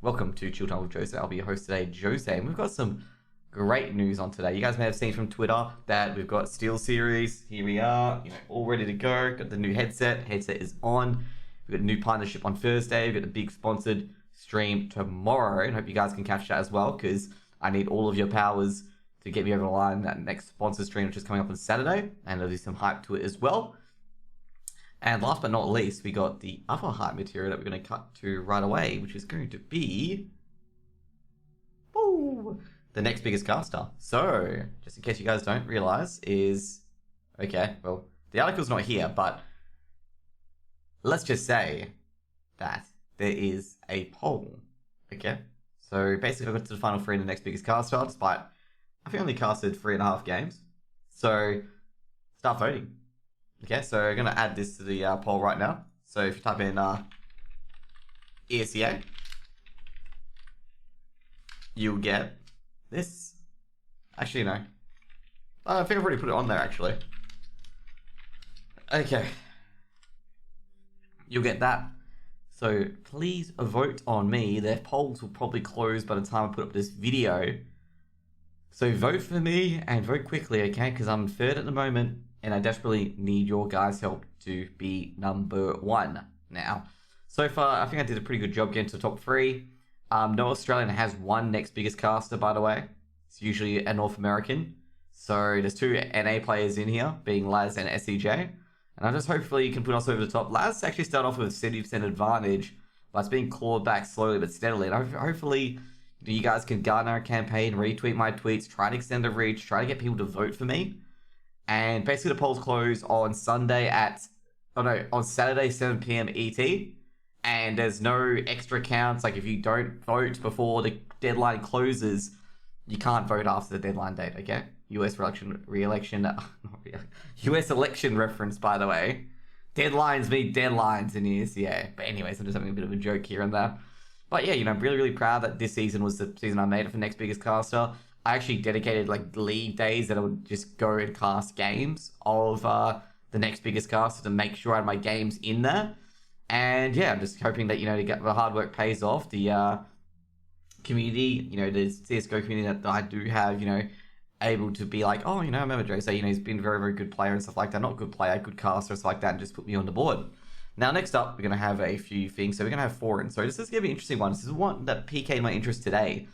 Welcome to Chilltime with Jose. I'll be your host today, Jose, and we've got some great news on today. You guys may have seen from Twitter that we've got Steel Series. Here we are, all ready to go. Got the new headset. Headset is on. We've got a new partnership on Thursday. We've got the big sponsored stream tomorrow, and hope you guys can catch that as well, because I need all of your powers to get me over the line. That next sponsored stream, which is coming up on Saturday, and there'll be some hype to it as well. And last but not least, we got the other hype material that we're going to cut to right away, which is going to be the next biggest caster. So, just in case you guys don't realize, okay, well, the article's not here, but let's just say that there is a poll, okay? So, basically, I got to the final three in the next biggest caster, despite I think I only casted 3.5 games. So, start voting. Okay, so I'm going to add this to the poll right now. So if you type in ESEA, you'll get this. Actually, no. I think I've already put it on there, actually. Okay. You'll get that. So please vote on me. Their polls will probably close by the time I put up this video. So vote for me and vote quickly, okay? Because I'm third at the moment. And I desperately need your guys' help to be number one now. So far, I think I did a pretty good job getting to the top three. No Australian has one next biggest caster, by the way. It's usually a North American. So there's two NA players in here, being Laz and SEJ. And I just hopefully you can put us over the top. Laz actually started off with a 70% advantage, but it's being clawed back slowly but steadily. And hopefully you guys can garner a campaign, retweet my tweets, try to extend the reach, try to get people to vote for me. And basically the polls close on Saturday, 7 p.m. ET. And there's no extra counts. Like if you don't vote before the deadline closes, you can't vote after the deadline date, okay? US election reference, by the way. Deadlines mean deadlines in the ESEA. But anyways, I'm just having a bit of a joke here and there. But yeah, I'm really, really proud that this season was the season I made it for next biggest caster. I actually dedicated league days that I would just go and cast games of the next biggest caster to make sure I had my games in there. And yeah, I'm just hoping that, the hard work pays off. The community, the CSGO community that I do have, able to be like, oh, I remember Jose, he's been a very, very good player and stuff like that. Not good player, good caster and stuff like that, and just put me on the board. Now, next up, we're going to have a few things. So we're going to have Thorin. So this is going to be an interesting one. This is one that PK'd my interest today.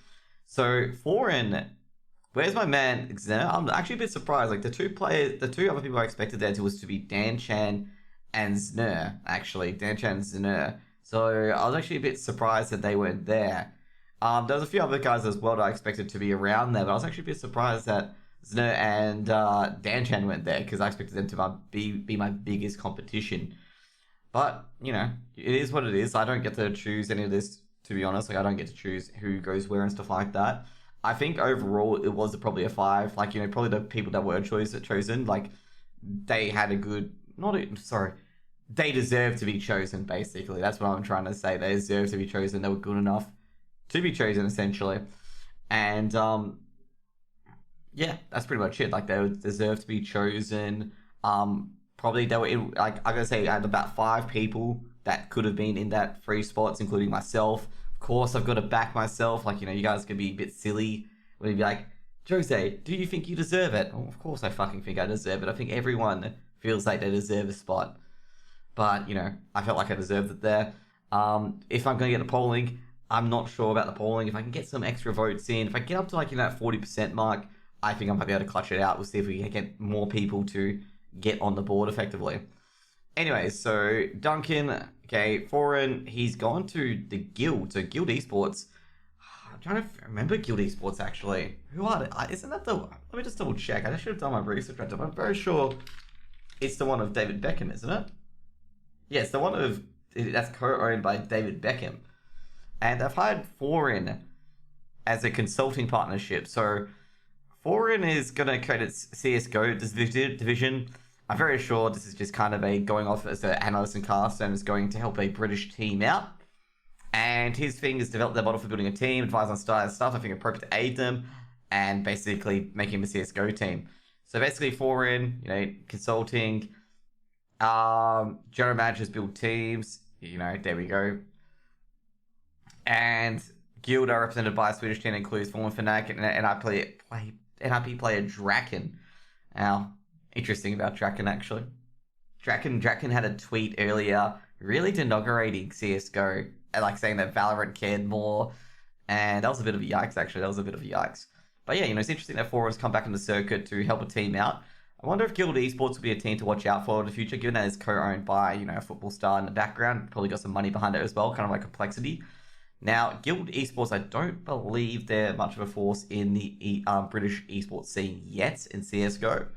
So Thorin, where's my man Xena? I'm actually a bit surprised. The two other people I expected there was to be Dan Chan and Znur, actually. Dan Chan and Znur. So I was actually a bit surprised that they weren't there. There was a few other guys as well that I expected to be around there, but I was actually a bit surprised that Znur and Dan Chan weren't there, because I expected them to be my biggest competition. But, it is what it is. I don't get to choose any of this, to be honest. I don't get to choose who goes where and stuff like that. I think overall it was probably a 5. Probably the people that were chosen, they had a good... They deserve to be chosen, basically. That's what I'm trying to say. They deserve to be chosen. They were good enough to be chosen, essentially. And, yeah, that's pretty much it. They would deserve to be chosen. Probably they were in, I gotta say, I had about 5 people that could have been in that 3 spots, including myself. Of course, I've got to back myself. You guys could be a bit silly when you'd be like, Jose, do you think you deserve it? Oh, of course I fucking think I deserve it. I think everyone feels like they deserve a spot. But, I felt like I deserved it there. If I'm going to get the polling, I'm not sure about the polling. If I can get some extra votes in, if I get up to that 40% mark, I think I might be able to clutch it out. We'll see if we can get more people to get on the board effectively. Anyways, so Duncan, okay, Thorin, he's gone to the Guild. So Guild Esports. I'm trying to remember Guild Esports, actually. Who are they? Isn't that the... Let me just double check. I should have done my research right now. I'm very sure it's the one of David Beckham, isn't it? Yeah, it's the one of... That's co-owned by David Beckham. And I've hired Thorin as a consulting partnership. So Thorin is going to create its CSGO division. I'm very sure this is just kind of a going off as an analyst and caster, and is going to help a British team out. And his thing is develop their model for building a team, advise on style and stuff, I think appropriate to aid them, and basically making him a CSGO team. So basically Thorin, consulting, general managers build teams, there we go. And Guild are represented by a Swedish team that includes former Fnatic and NIP player Draken. Now, interesting about Draken actually. Draken had a tweet earlier, really inaugurating CSGO, like saying that Valorant cared more, and that was a bit of a yikes actually. That was a bit of a yikes. But yeah, it's interesting that Four has come back in the circuit to help a team out. I wonder if Guild Esports will be a team to watch out for in the future, given that it's co-owned by, a football star in the background. Probably got some money behind it as well, kind of like Complexity. Now, Guild Esports, I don't believe they're much of a force in the British esports scene yet in CSGO.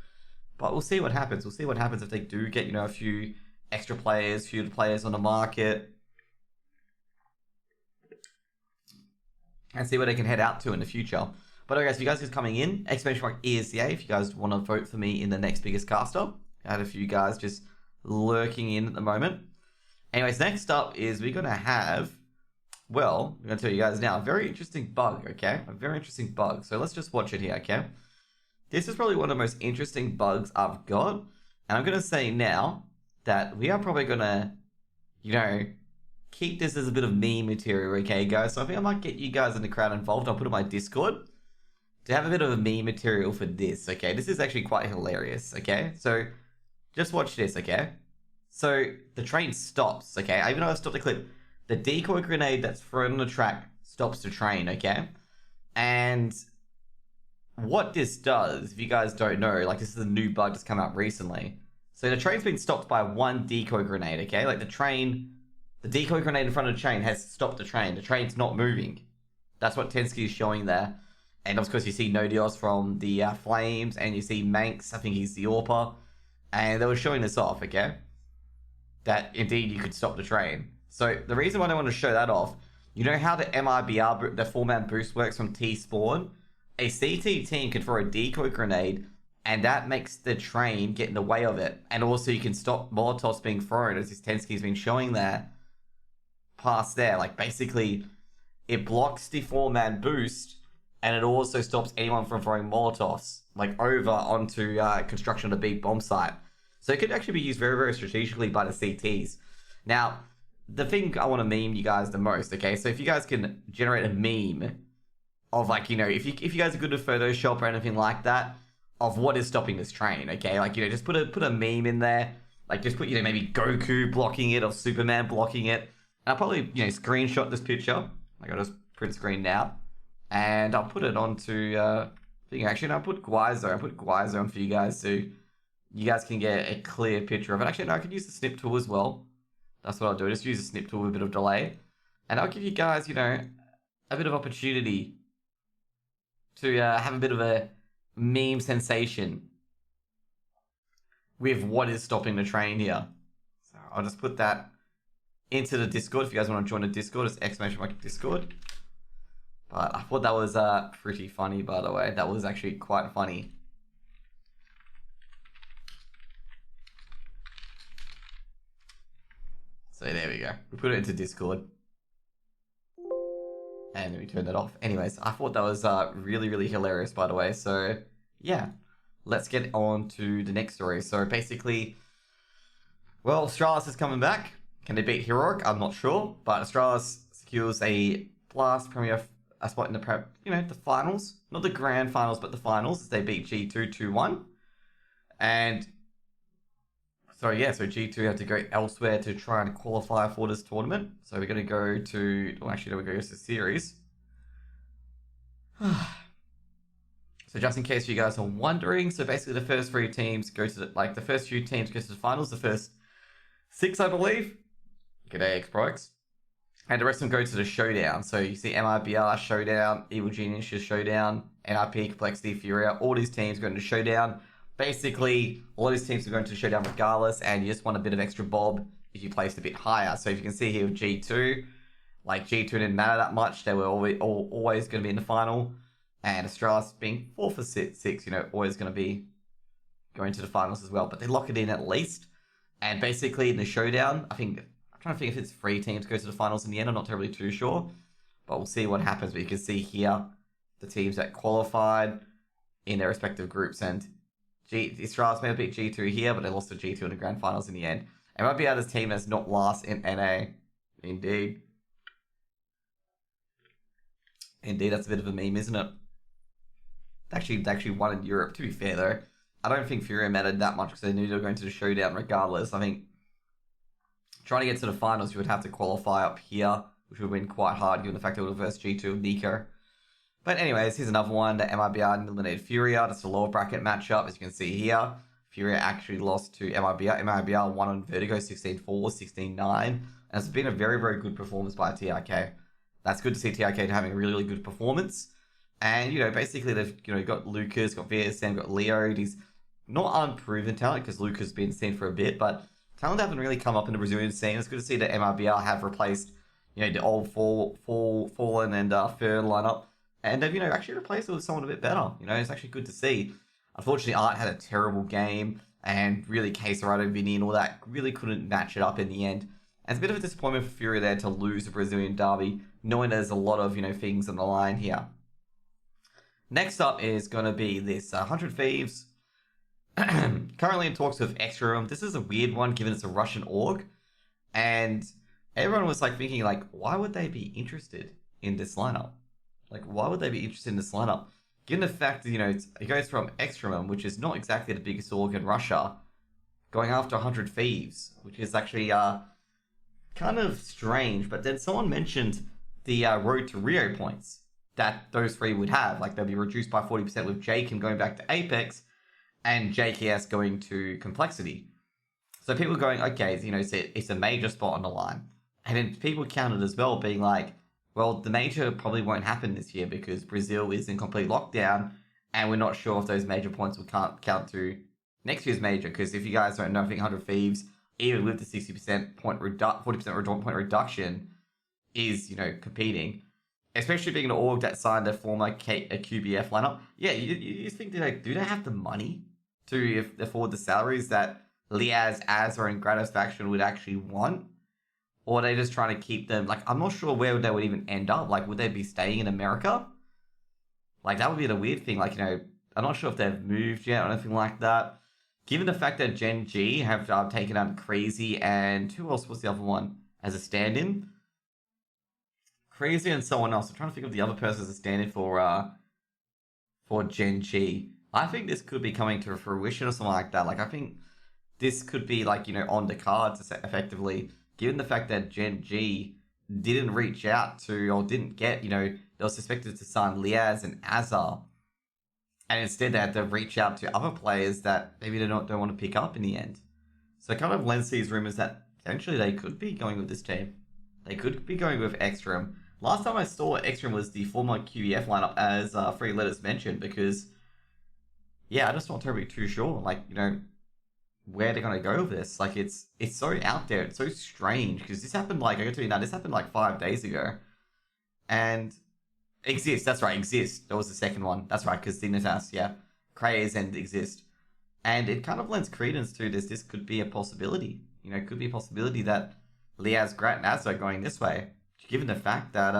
But we'll see what happens. We'll see what happens if they do get, a few extra players, few players on the market. And see where they can head out to in the future. But okay, guys, if you guys are coming in, !ESCA, if you guys want to vote for me in the next biggest caster. I had a few guys just lurking in at the moment. Anyways, next up is we're going to have, well, I'm going to tell you guys now, a very interesting bug, okay? A very interesting bug. So let's just watch it here, okay? This is probably one of the most interesting bugs I've got. And I'm going to say now that we are probably going to, keep this as a bit of meme material, okay, guys? So I think I might get you guys in the crowd involved. I'll put it on my Discord to have a bit of a meme material for this, okay? This is actually quite hilarious, okay? So just watch this, okay? So the train stops, okay? Even though I stopped the clip, the decoy grenade that's thrown on the track stops the train, okay? And what this does, if you guys don't know, like this is a new bug that's come out recently. So the train's been stopped by one decoy grenade, okay? Like the decoy grenade in front of the train has stopped the train. The train's not moving. That's what Tensky is showing there. And of course you see Nodios from the Flames, and you see Manx, I think he's the AWPer. And they were showing this off, okay? That indeed you could stop the train. So the reason why I want to show that off, you know how the MIBR, the 4-man boost works from T-spawn? A CT team can throw a decoy grenade, and that makes the train get in the way of it. And also you can stop Molotovs being thrown, as this Tensky's been showing there. Past there, like basically it blocks the 4-man boost, and it also stops anyone from throwing Molotovs like over onto construction of the big bomb site. So it could actually be used very, very strategically by the CTs. Now, the thing I want to meme you guys the most, okay? So if you guys can generate a meme of like, if you guys are good with Photoshop or anything like that, of what is stopping this train, okay? Like, just put a meme in there. Like just put, maybe Goku blocking it or Superman blocking it. And I'll probably, screenshot this picture. Like I'll just print screen now. And I'll put it onto, actually, no, I'll put Guizo on for you guys so you guys can get a clear picture of it. Actually, no, I could use the snip tool as well. That's what I'll do. Just use the snip tool with a bit of delay. And I'll give you guys, a bit of opportunity to have a bit of a meme sensation with what is stopping the train here. So I'll just put that into the Discord. If you guys want to join the Discord, it's !Discord. But I thought that was pretty funny, by the way. That was actually quite funny. So there we go. We put it into Discord. And then we turned it off. Anyways, I thought that was really, really hilarious, by the way. So, yeah. Let's get on to the next story. So, basically, well, Astralis is coming back. Can they beat Heroic? I'm not sure. But Astralis secures a Blast Premier spot in the finals. Not the grand finals, but the finals. As they beat G2 2-1. And so G2 have to go elsewhere to try and qualify for this tournament. So we're going to go to, we're going to go to the series. So just in case you guys are wondering, so basically the first three teams go to the first few teams go to the finals. The first 6, I believe. G'day, Xprox. And the rest of them go to the showdown. So you see MIBR showdown, Evil Geniuses showdown, NIP, Complexity, Furia. All these teams go into showdown. Basically, all these teams are going to the showdown regardless, and you just want a bit of extra bob if you placed a bit higher. So if you can see here with G2, like G2 didn't matter that much. They were always going to be in the final. And Astralis being 4 for 6, always going to be going to the finals as well. But they lock it in at least. And basically in the showdown, I'm trying to think if it's 3 teams go to the finals in the end. I'm not terribly too sure. But we'll see what happens. But you can see here the teams that qualified in their respective groups. And Astralis may have beat G2 here, but they lost to G2 in the grand finals in the end. And might be out this team that's not last in NA. Indeed. Indeed, that's a bit of a meme, isn't it? They actually won in Europe, to be fair, though. I don't think Furia mattered that much because they knew they were going to the showdown regardless. I think trying to get to the finals, you would have to qualify up here, which would have been quite hard given the fact they would have versed G2 of Nico. But anyways, here's another one. The MIBR eliminated Furia. That's a lower bracket matchup, as you can see here. Furia actually lost to MIBR. MIBR won on Vertigo 16-4, 16-9. And it's been a very, very good performance by TRK. That's good to see TRK having a really, really good performance. And, basically they've, got Lucas, got VSM, got Leo. He's not unproven talent because Lucas has been seen for a bit, but talent haven't really come up in the Brazilian scene. It's good to see that MIBR have replaced, the old Fallen and Third lineup. And they've, actually replaced it with someone a bit better. It's actually good to see. Unfortunately, Art had a terrible game, and really Caserado, Vinny, and all that really couldn't match it up in the end. And it's a bit of a disappointment for Furia there to lose the Brazilian derby, knowing there's a lot of, things on the line here. Next up is going to be this 100 Thieves. Currently in talks with Extra Room. This is a weird one, given it's a Russian org. And everyone was, thinking, why would they be interested in this lineup? Why would they be interested in this lineup? Given the fact that, it goes from Extremum, which is not exactly the biggest org in Russia, going after 100 Thieves, which is actually kind of strange. But then someone mentioned the Road to Rio points that those three would have. They'll be reduced by 40% with Jake and going back to Apex, and JKS going to Complexity. So people going, okay, it's a major spot on the line. And then people counted as well, being like, well, the major probably won't happen this year because Brazil is in complete lockdown, and we're not sure if those major points will count to next year's major. Because if you guys don't know, I think 100 Thieves, even with the 60% 40% point reduction, is competing. Especially being an org that signed a former a QBF lineup. Yeah, you think do they have the money to afford the salaries that Liaz, Azza, and Gratos faction would actually want? Or are they just trying to keep them... I'm not sure where they would even end up. Would they be staying in America? That would be the weird thing. I'm not sure if they've moved yet or anything like that. Given the fact that Gen G have taken out Crazy and... Who else was the other one as a stand-in? Crazy and someone else. I'm trying to think of the other person as a stand-in for Gen G. I think this could be coming to fruition or something like that. I think this could be, on the cards, effectively... Given the fact that Gen G didn't reach out to, or didn't get, they were suspected to sign Liaz and Azar. And instead they had to reach out to other players that maybe they don't want to pick up in the end. So it kind of lends these rumors that potentially they could be going with this team. They could be going with Extreme. Last time I saw Extreme was the former QEF lineup, as Free Letters mentioned, because, yeah, I just not terribly too sure. Where they're going to go with this. It's so out there. It's so strange. Because this happened, I can tell you now, this happened 5 days ago. And Exist, that's right, Exist. That was the second one. That's right, because Dignitas, yeah. Craze and Exist. And it kind of lends credence to this. This could be a possibility. It could be a possibility that Liaz, Grat, and Azza are going this way. Given the fact that,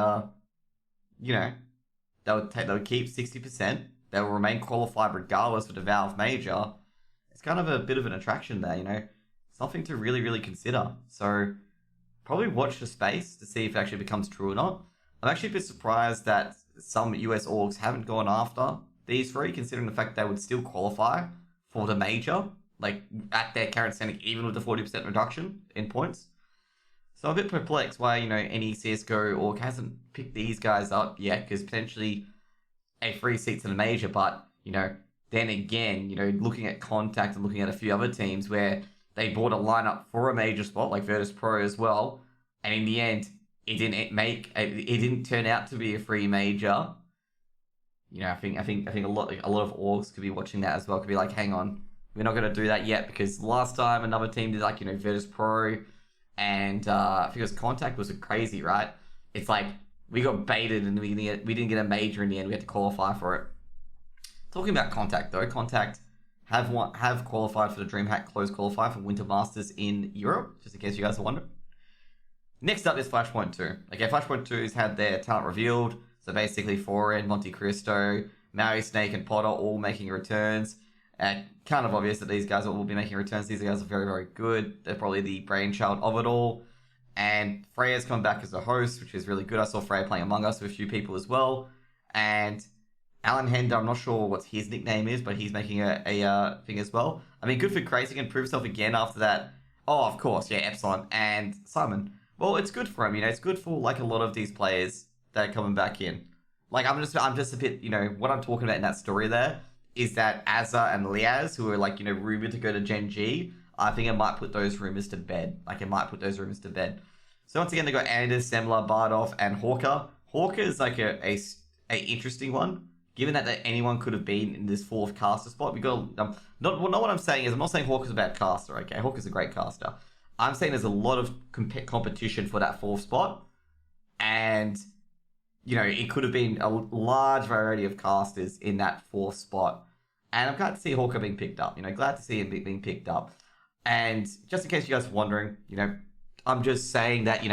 they'll keep 60%. They will remain qualified regardless of the Valve Major. It's kind of a bit of an attraction there, Something to really, really consider. So, probably watch the space to see if it actually becomes true or not. I'm actually a bit surprised that some US orgs haven't gone after these three, considering the fact they would still qualify for the major, at their current standing, even with the 40% reduction in points. So I'm a bit perplexed why, any CSGO org hasn't picked these guys up yet, because potentially a free seat's in the major, but, then again, looking at Contact and looking at a few other teams where they bought a lineup for a major spot, like Virtus Pro as well, and in the end, it didn't turn out to be a free major. I think a lot of orgs could be watching that as well. Could be like, hang on, we're not going to do that yet because last time another team did Virtus Pro, and I think it was Contact was crazy, right? It's we got baited and we didn't get a major in the end. We had to qualify for it. Talking about Contact though, Contact have qualified for the DreamHack Closed Qualifier for Winter Masters in Europe, just in case you guys are wondering. Next up is Flashpoint 2. Okay, Flashpoint 2's had their talent revealed. So basically Thorin, Monte Cristo, Maui, Snake, and Potter all making returns. Kind of obvious that these guys will be making returns. These guys are very, very good. They're probably the brainchild of it all. And Freya's come back as a host, which is really good. I saw Freya playing Among Us with a few people as well. And Alan Hender, I'm not sure what his nickname is, but he's making a thing as well. I mean, good for Crazy, can prove himself again after that. Oh, of course, yeah, Epsilon and Simon. Well, it's good for him, it's good for like a lot of these players that are coming back in. Like, I'm just a bit, what I'm talking about in that story there is that Azza and Liaz, who are like, rumored to go to Gen G, I think it might put those rumors to bed. So once again, they got Anders, Semler, Bardolph, and Hawker. Hawker is like a interesting one, given that anyone could have been in this fourth caster spot. We got not what I'm saying is I'm not saying Hawker's a bad caster. Okay, Hawker's a great caster. I'm saying there's a lot of competition for that fourth spot, and it could have been a large variety of casters in that fourth spot. And I'm glad to see Hawker being picked up. Glad to see him being picked up. And just in case you guys are wondering, I'm just saying that,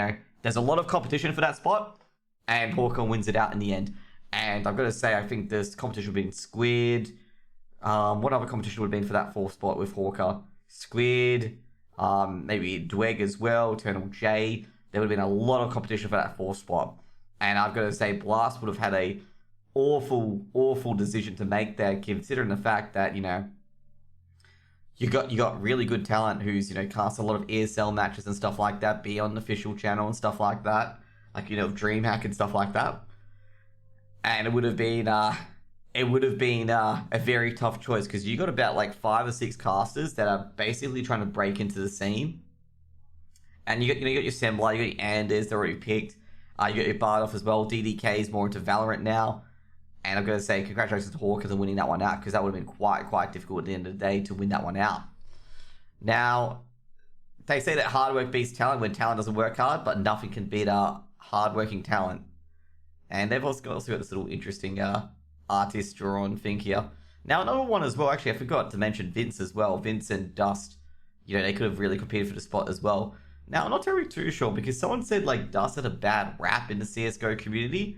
there's a lot of competition for that spot, and Hawker wins it out in the end. And I've got to say, I think this competition would have been Squid. What other competition would have been for that fourth spot with Hawker? Squid, maybe Dweg as well, Eternal J. There would have been a lot of competition for that fourth spot. And I've got to say, Blast would have had a awful decision to make there, considering the fact that, you got really good talent who's, cast a lot of ESL matches and stuff like that, be on the official channel and stuff like that. Like, DreamHack and stuff like that. And it would have been a very tough choice, because you got about like 5 or 6 casters that are basically trying to break into the scene. And you got your Sembla, you got your Anders, they're already picked. You got your Bardolph as well. DDK is more into Valorant now. And I'm going to say congratulations to Hawkers on winning that one out, because that would have been quite difficult at the end of the day to win that one out. Now, they say that hard work beats talent when talent doesn't work hard, but nothing can beat hard-working talent. And they've also got this little interesting artist drawn thing here. Now, another one as well, actually, I forgot to mention Vince as well. Vince and Dust, they could have really competed for the spot as well. Now, I'm not terribly too sure, because someone said, like, Dust had a bad rap in the CSGO community.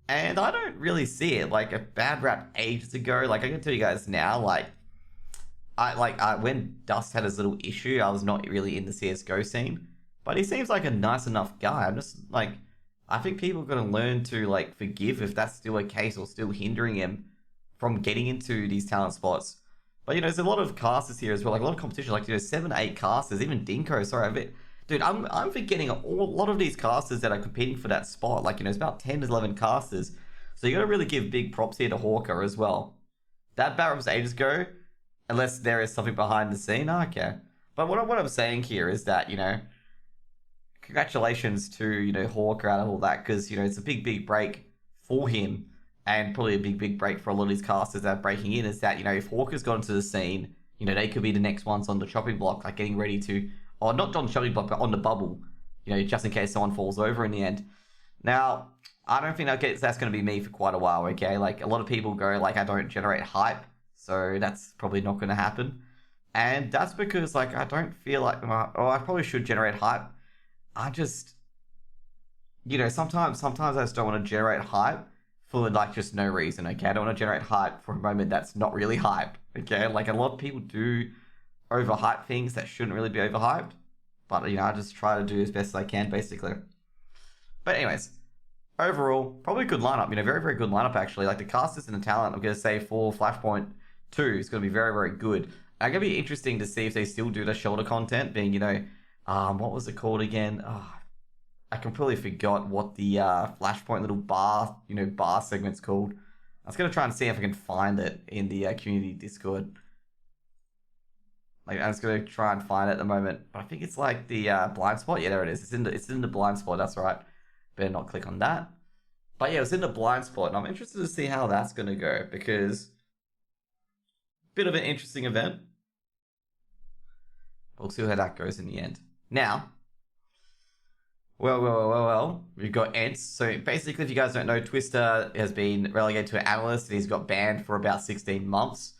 And I don't really see it. Like, a bad rap ages ago. Like, I can tell you guys now, when Dust had his little issue, I was not really in the CSGO scene. But he seems like a nice enough guy. I'm just, I think people are going to learn to, forgive if that's still a case or still hindering him from getting into these talent spots. But, there's a lot of casters here as well. Like, a lot of competition. 7 8 casters. Even Dinko, sorry, a bit... Dude, I'm forgetting a lot of these casters that are competing for that spot. It's about 10 to 11 casters. So you got to really give big props here to Hawker as well. That battle was ages ago, unless there is something behind the scene. Okay. But what I'm saying here is that, congratulations to, Hawker out of all that, because, it's a big break for him, and probably a big break for a lot of these casters that are breaking in, is that, if Hawker's got into the scene, they could be the next ones on the chopping block, getting ready to... Or not on the chopping block, but on the bubble. Just in case someone falls over in the end. Now, I don't think that's going to be me for quite a while, okay? A lot of people go, I don't generate hype. So that's probably not going to happen. And that's because, I don't feel like... I probably should generate hype. I just... sometimes I just don't want to generate hype for, just no reason, okay? I don't want to generate hype for a moment that's not really hype, okay? A lot of people do... overhype things that shouldn't really be overhyped, but I just try to do as best as I can, basically. But anyways, overall, probably a good lineup. Very good lineup actually. The casters and the talent, I'm gonna say for Flashpoint 2 is gonna be very good. And it's gonna be interesting to see if they still do the shoulder content, being what was it called again? I completely forgot what the Flashpoint little bar segment's called. I was gonna try and see if I can find it in the community Discord. I'm just gonna try and find it at the moment, but I think it's the blind spot. Yeah, there it is. It's in the blind spot. That's right. Better not click on that. But yeah, it's in the blind spot, and I'm interested to see how that's gonna go, because bit of an interesting event. We'll see how that goes in the end. Now, well, we've got Ents. So basically, if you guys don't know, Twister has been relegated to an analyst, and he's got banned for about 16 months.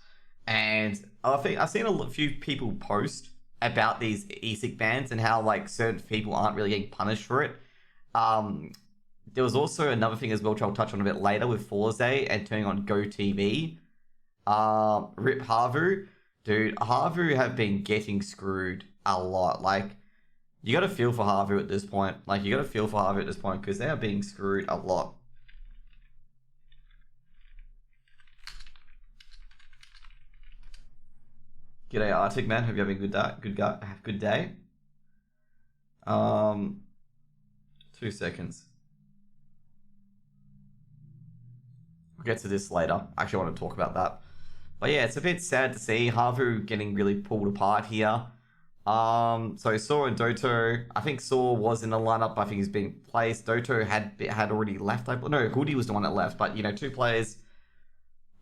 And I think I've seen a few people post about these ESIC bans and how certain people aren't really getting punished for it. There was also another thing as well, which I'll touch on a bit later, with Forze and turning on GoTV. Rip Havu. Dude, Havu have been getting screwed a lot. You got to feel for Harvey at this point. Like, you got to feel for Harvey at this point because they are being screwed a lot. G'day, Arctic man. Hope you're having a good day. 2 seconds. We'll get to this later. I actually want to talk about that. But yeah, it's a bit sad to see Havu getting really pulled apart here. So Saw and Doto, I think Saw was in the lineup. I think he's been placed. Doto had already left. No, Hoodie was the one that left. But, 2 players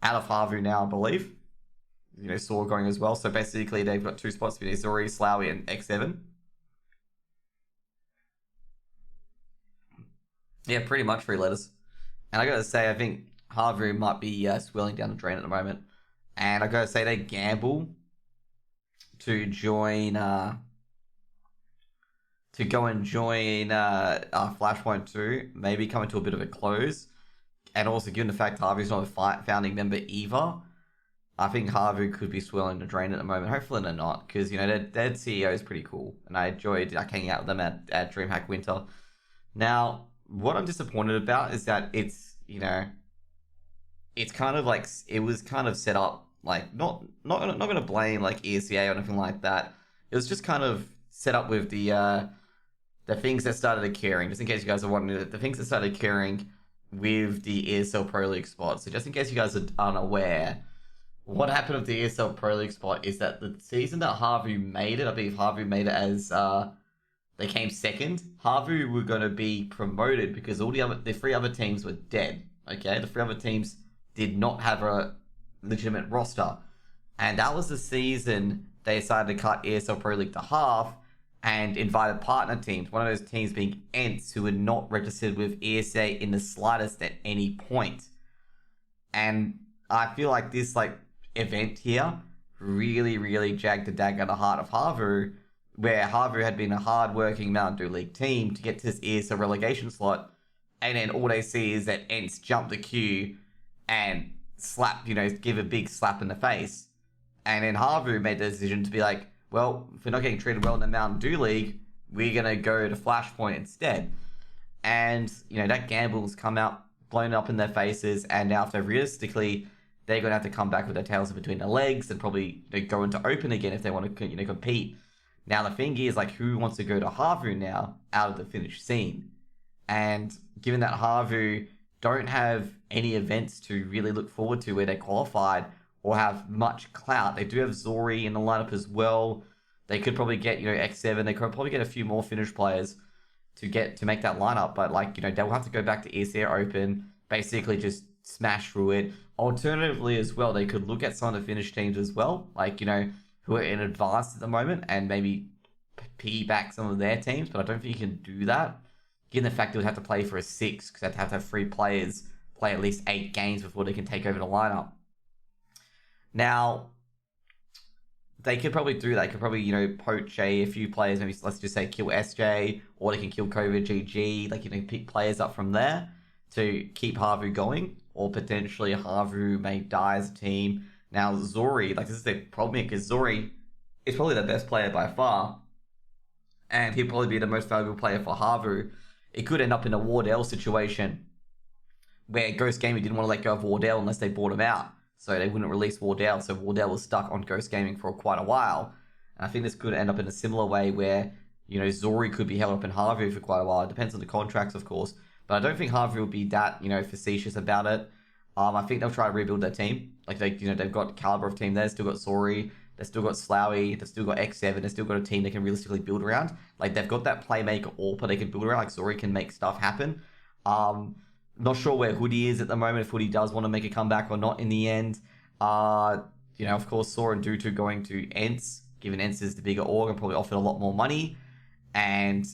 out of Havu now, I believe. Saw going as well. So basically, they've got 2 spots between Zori, Slowy, and X7. Yeah, pretty much 3 letters. And I gotta say, I think Havu might be swirling down the drain at the moment. And I gotta say, they gamble to join, to go and join Flashpoint 2, maybe coming to a bit of a close. And also, given the fact Havu's not a founding member either, I think Havu could be swirling the drain at the moment. Hopefully they're not, because, their CEO is pretty cool. And I enjoyed hanging out with them at DreamHack Winter. Now, what I'm disappointed about is that it's, it's kind of like, it was kind of set up, like, not going to blame, like, ESEA or anything like that. It was just kind of set up with the things that started occurring, just in case you guys are wondering, the things that started occurring with the ESL Pro League spot. So just in case you guys are unaware, what happened with the ESL Pro League spot is that the season that Havu made it, I believe Havu made it as, they came second. Havu were going to be promoted because all the 3 other teams were dead, okay? The 3 other teams did not have a legitimate roster. And that was the season they decided to cut ESL Pro League to half and invited partner teams, one of those teams being ENTS, who were not registered with ESA in the slightest at any point. And I feel like this event here really, really jagged the dagger at the heart of Havu, where Havu had been a hard-working Mountain Dew League team to get to this ESL relegation slot, and then all they see is that ENTS jump the queue and slap, give a big slap in the face. And then Havu made the decision to be like, well, if we're not getting treated well in the Mountain Dew League, we're going to go to Flashpoint instead. And, that gamble's come out, blown up in their faces, and now, if realistically, they're going to have to come back with their tails between their legs and probably go into open again if they want to, compete. Now, the thing is, who wants to go to Havu now out of the Finnish scene? And given that Havu don't have any events to really look forward to where they're qualified or have much clout. They do have Zori in the lineup as well. They could probably get, X7. They could probably get a few more Finnish players to make that lineup. But, they'll have to go back to ESEA Open, basically just smash through it. Alternatively as well, they could look at some of the Finnish teams as well, who are in advance at the moment and maybe piggyback some of their teams. But I don't think you can do that, given the fact they would have to play for a 6, because they have to have 3 players play at least 8 games before they can take over the lineup. Now, they could probably do that. They could probably, poach a few players, maybe let's just say kill SJ, or they can kill COVID GG, pick players up from there to keep Havu going, or potentially Havu may die as a team. Now, Zori, this is the problem here, because Zori is probably the best player by far, and he'll probably be the most valuable player for Havu. It could end up in a Wardell situation where Ghost Gaming didn't want to let go of Wardell unless they bought him out. So they wouldn't release Wardell. So Wardell was stuck on Ghost Gaming for quite a while. And I think this could end up in a similar way where, Zori could be held up in Havu for quite a while. It depends on the contracts, of course. But I don't think Havu will be that, facetious about it. I think they'll try to rebuild their team. They've got caliber of team there. They've still got Zori. They've still got Slowy. They've still got X7. They've still got a team they can realistically build around. They've got that playmaker AWP they can build around. Zori can make stuff happen. Not sure where Hoodie is at the moment, if Hoodie does want to make a comeback or not in the end. Of course, Saw and Dutu going to ENTS, given ENTS is the bigger org and probably offered a lot more money. And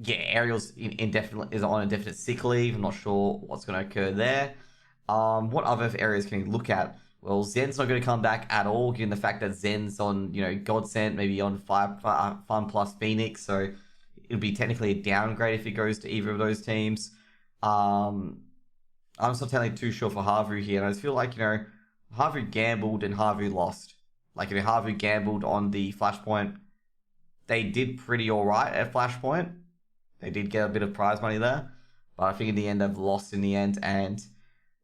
yeah, Ariel's is on indefinite sick leave. I'm not sure what's going to occur there. What other areas can you look at? Well, Zen's not going to come back at all, given the fact that Zen's on, Godsent, maybe on Fun Plus Phoenix, so it'll be technically a downgrade if he goes to either of those teams. I'm just not telling too sure for Havu here, and I just feel like, Havu gambled and Havu lost. Havu gambled on the Flashpoint they did pretty alright at Flashpoint. They did get a bit of prize money there. But I think in the end, they've lost in the end. And,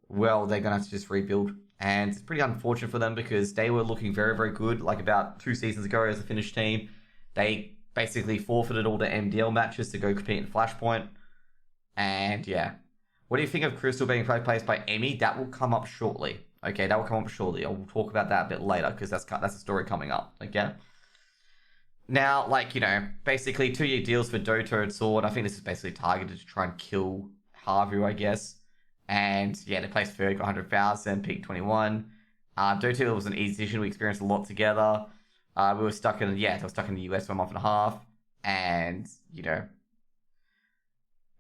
well, they're going to have to just rebuild. And it's pretty unfortunate for them because they were looking very, very good. Like about 2 seasons ago as a Finnish team. They basically forfeited all the MDL matches to go compete in Flashpoint. And, yeah. What do you think of Crystal being replaced by Emmy? That will come up shortly. Okay, that will come up shortly. I'll talk about that a bit later because that's a story coming up. Okay? Now, like, you know, basically 2-year deals for Doto and Sword. I think this is basically targeted to try and kill Havu, I guess. And, yeah, they placed third, got 100,000, peak 21. Doto was an easy decision. We experienced a lot together. They were stuck in the US for a month and a half. And, you know,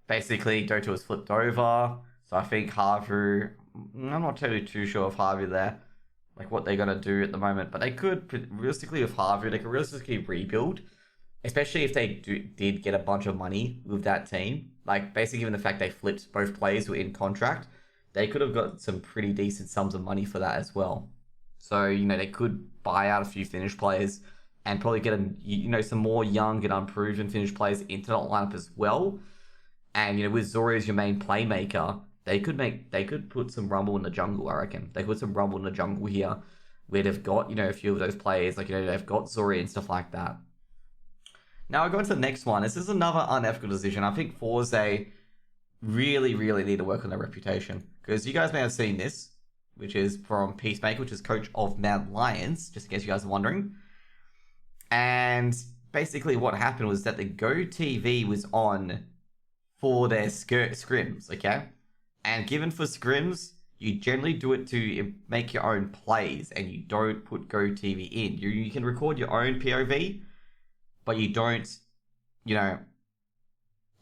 basically, Doto was flipped over. So I think Havu, I'm not totally too sure of Havu there. Like what they're going to do at the moment. But they could, realistically with Havu, they could realistically rebuild. Especially if they did get a bunch of money with that team. Like basically given the fact they flipped both players who were in contract. They could have got some pretty decent sums of money for that as well. So, you know, they could buy out a few Finnish players. And probably get some more young and unproven Finnish players into that lineup as well. And, you know, with Zori as your main playmaker, they could put some rumble in the jungle, I reckon. They could put some rumble in the jungle here, where they've got, you know, a few of those players, like, you know, they've got Zori and stuff like that. Now, I go into the next one. This is another unethical decision. I think Forze really, really need to work on their reputation. Because you guys may have seen this, which is from Peacemaker, which is coach of Mad Lions, just in case you guys are wondering. And basically what happened was that the Go TV was on for their scrims, okay? And given for scrims, you generally do it to make your own plays and you don't put Go TV in. You can record your own POV, but you don't, you know,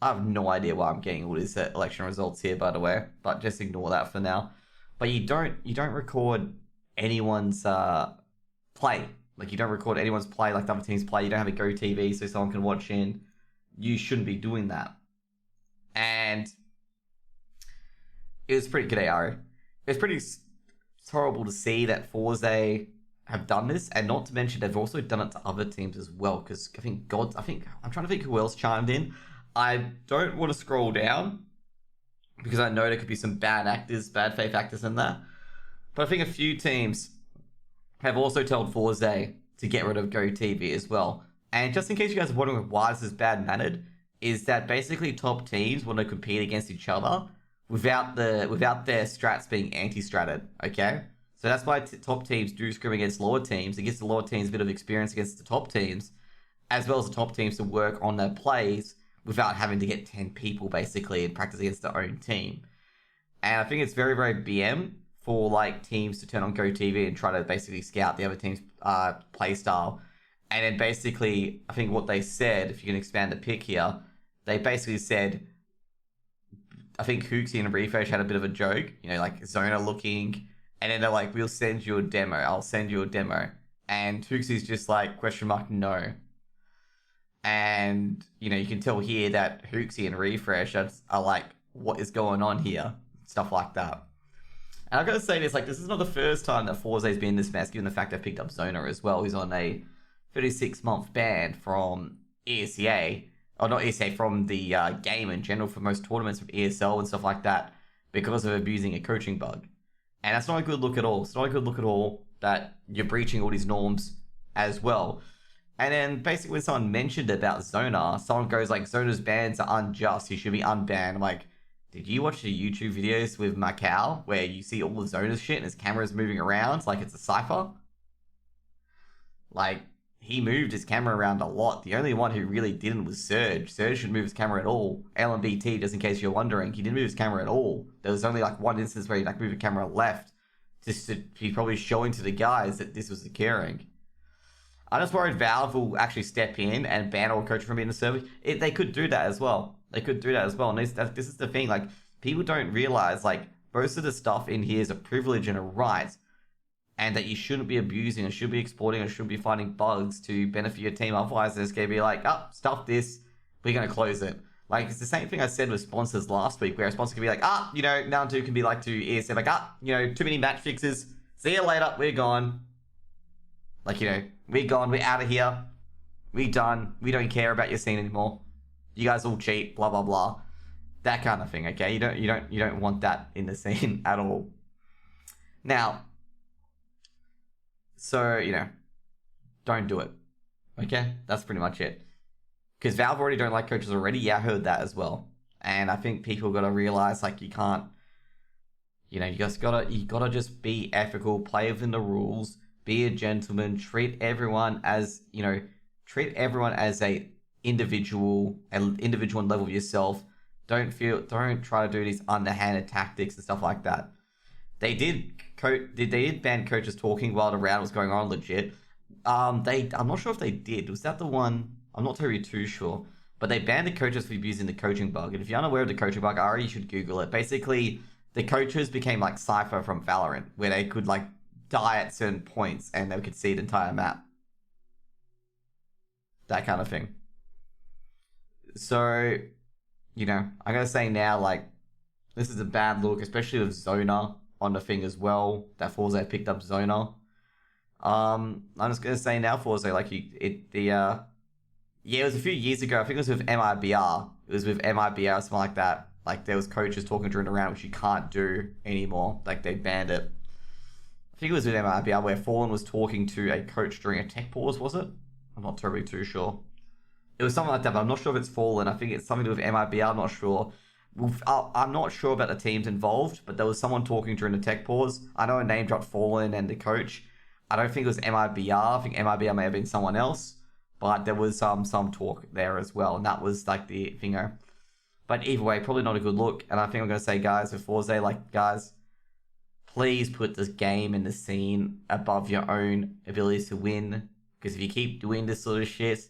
I have no idea why I'm getting all these election results here, by the way, but just ignore that for now. But you don't record anyone's play. Like, you don't record anyone's play like the other teams play. You don't have a Go TV so someone can watch in. You shouldn't be doing that. And it was pretty good, Ari. It was pretty horrible to see that Forze have done this, and not to mention they've also done it to other teams as well. Because I'm trying to think who else chimed in. I don't want to scroll down because I know there could be some bad faith actors in there. But I think a few teams have also told Forze to get rid of Go TV as well. And just in case you guys are wondering why this is bad mannered, is that basically top teams want to compete against each other without their strats being anti-stratted, okay? So that's why top teams do scrim against lower teams. It gives the lower teams a bit of experience against the top teams, as well as the top teams to work on their plays without having to get 10 people, basically, and practice against their own team. And I think it's very, very BM for, like, teams to turn on Go TV and try to basically scout the other team's play style. And then basically, I think what they said, if you can expand the pic here, they basically said, I think Hooksy and Refresh had a bit of a joke, you know, like Zona looking, and then they're like, we'll send you a demo, I'll send you a demo. And Hooksy's just like, question mark, no. And, you know, you can tell here that Hooksy and Refresh are like, what is going on here? Stuff like that. And I've got to say this, like, this is not the first time that Forze's been in this mess, given the fact they've picked up Zona as well. He's on a 36-month ban from ESEA, or not ESEA, from the game in general for most tournaments from ESL and stuff like that, because of abusing a coaching bug. And that's not a good look at all. It's not a good look at all that you're breaching all these norms as well. And then basically when someone mentioned about Zona, someone goes like, Zona's bans are unjust, he should be unbanned. I'm like, did you watch the YouTube videos with Macau where you see all of Zona's shit and his camera's moving around like it's a cipher? Like, he moved his camera around a lot. The only one who really didn't was Surge. Surge shouldn't move his camera at all. LMBT, just in case you're wondering, he didn't move his camera at all. There was only like one instance where he like moved the camera left, just to be probably showing to the guys that this was occurring. I'm just worried Valve will actually step in and ban all coaching from being in the server. They could do that as well. They could do that as well. And this is the thing, like, people don't realize, like, most of the stuff in here is a privilege and a right, and that you shouldn't be abusing or should be exploiting or should be finding bugs to benefit your team. Otherwise, there's going to be like, oh, stuff this, we're going to close it. Like, it's the same thing I said with sponsors last week, where a sponsor can be like, you know, Mountain 2 can be like to ESM, like, you know, too many match fixes. See you later, we're gone. Like, you know, we're gone, we're out of here. We done. We don't care about your scene anymore. You guys all cheat. Blah blah blah. That kind of thing. Okay, you don't want that in the scene at all. Now, so don't do it. Okay, that's pretty much it. Because Valve already don't like coaches already. Yeah, I heard that as well. And I think people got to realize, like, you can't, you gotta just be ethical, play within the rules, be a gentleman, treat everyone as a individual and level of yourself. Don't try to do these underhanded tactics and stuff like that. They did ban coaches talking while the round was going on, legit. I'm not sure if they did. Was that the one? I'm not too sure. But they banned the coaches for abusing the coaching bug. And if you're unaware of the coaching bug, you should Google it. Basically, the coaches became like Cypher from Valorant, where they could like die at certain points and they could see the entire map. That kind of thing. So, I'm going to say now, like, this is a bad look, especially with Zona on the thing as well. That forZe picked up Zona. I'm just going to say now, forZe, like, it was a few years ago. I think it was with MIBR. It was with MIBR or something like that. Like, there was coaches talking during the round, which you can't do anymore. Like, they banned it. I think it was with MIBR, where Fallen was talking to a coach during a tech pause, was it? I'm not terribly too sure. It was something like that, but I'm not sure if it's Fallen. I think it's something to do with MIBR. I'm not sure. I'm not sure about the teams involved, but there was someone talking during the tech pause. I know a name dropped Fallen and the coach. I don't think it was MIBR. I think MIBR may have been someone else. But there was some talk there as well, and that was like the thinger. But either way, probably not a good look. And I think I'm going to say, guys, with forZe, like, guys, please put this game and the scene above your own abilities to win. Because if you keep doing this sort of shit,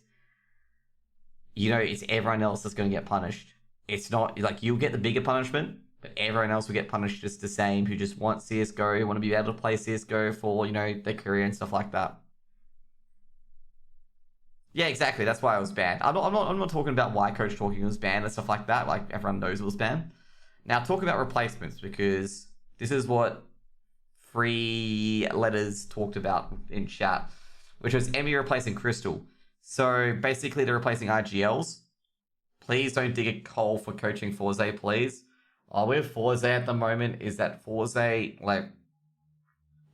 it's everyone else that's going to get punished. It's not, like, you'll get the bigger punishment, but everyone else will get punished just the same, who just want CSGO, want to be able to play CSGO for, their career and stuff like that. Yeah, exactly. That's why it was banned. I'm not talking about why coach talking was banned and stuff like that. Like, everyone knows it was banned. Now, talk about replacements, because this is what Free Letters talked about in chat, which was Emmy replacing Crystal. So basically, they're replacing IGLs. Please don't dig a hole for coaching forZe, please. With forZe at the moment is that forZe, like,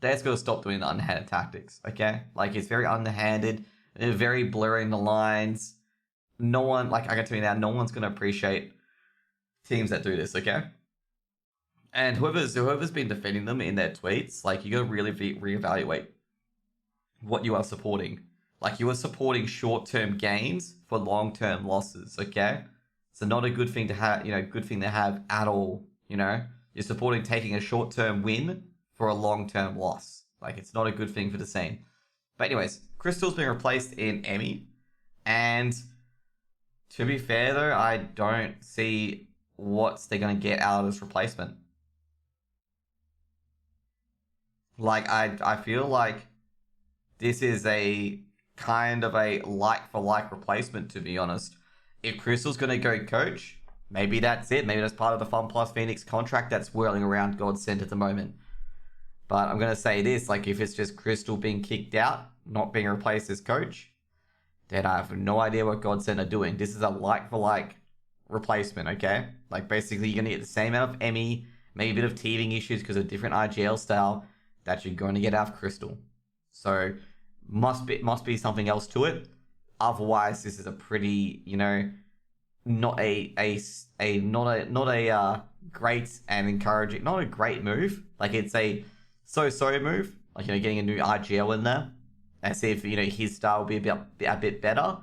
they just got to stop doing the underhanded tactics, okay? Like, it's very underhanded. They're very blurring the lines. No one, like, I can tell you now, no one's going to appreciate teams that do this, okay? And whoever's been defending them in their tweets, like, you got to really reevaluate what you are supporting. Like, you are supporting short-term gains for long-term losses, okay? So not a good thing to have, good thing to have at all, You're supporting taking a short-term win for a long-term loss. Like, it's not a good thing for the scene. But anyways, Crystal's been replaced in Emmy, and to be fair though, I don't see what they're going to get out of this replacement. Like, I feel like this is a kind of a like-for-like replacement, to be honest. If Crystal's going to go coach, maybe that's it. Maybe that's part of the Fun Plus Phoenix contract that's whirling around Godsend at the moment. But I'm going to say this, like, if it's just Crystal being kicked out, not being replaced as coach, then I have no idea what Godsend are doing. This is a like-for-like replacement, okay? Like, basically, you're going to get the same amount of Emmy, maybe a bit of teething issues because of different IGL style that you're going to get out of Crystal. So, must be something else to it. Otherwise, this is a pretty, not a great and encouraging, not a great move. Like, it's a so-so move. Like, getting a new IGL in there and see if, his style will be a bit better.